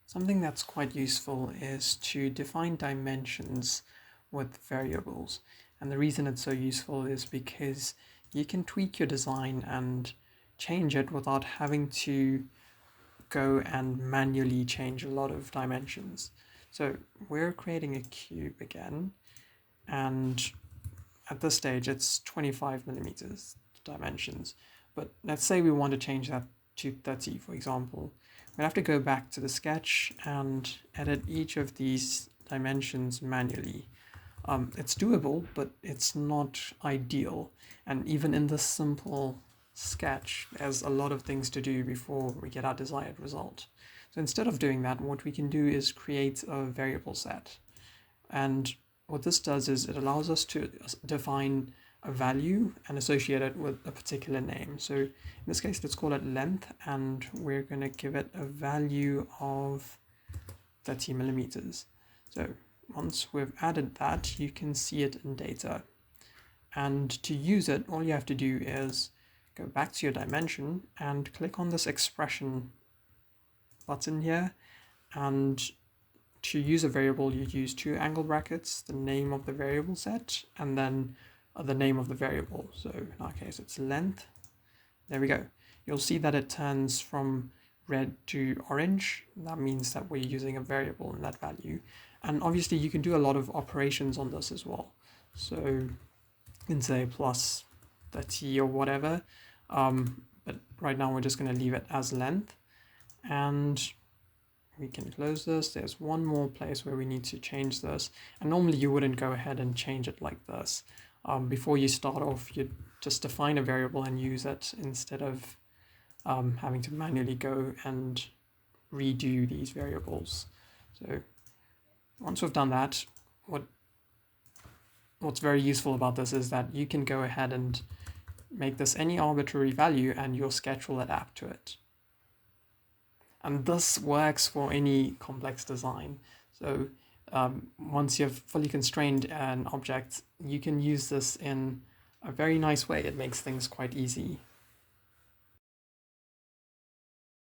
Something that's quite useful is to define dimensions with variables. And the reason it's so useful is because you can tweak your design and change it without having to go and manually change a lot of dimensions. So we're creating a cube again, and at this stage it's 25 millimeters dimensions. But let's say we want to change that to 30, for example. We have to go back to the sketch and edit each of these dimensions manually. It's doable, but it's not ideal. And even in this simple sketch, there's a lot of things to do before we get our desired result. So instead of doing that, what we can do is create a variable set. And what this does is it allows us to define a value and associate it with a particular name. So in this case, let's call it length, and we're going to give it a value of 30 millimeters. So once we've added that, you can see it in data. And to use it, all you have to do is go back to your dimension and click on this expression button here. And to use a variable, you use two angle brackets, the name of the variable set, and then the name of the variable. So in our case, it's length. There we go. You'll see that it turns from red to orange. That means that we're using a variable in that value. And obviously you can do a lot of operations on this as well. So you can say plus 30 or whatever. But right now we're just going to leave it as length. And we can close this. There's one more place where we need to change this. And normally you wouldn't go ahead and change it like this. Before you start off, you'd just define a variable and use it instead of having to manually go and redo these variables. So once we've done that, what's very useful about this is that you can go ahead and make this any arbitrary value and your sketch will adapt to it. And this works for any complex design. So once you've fully constrained an object, you can use this in a very nice way. It makes things quite easy.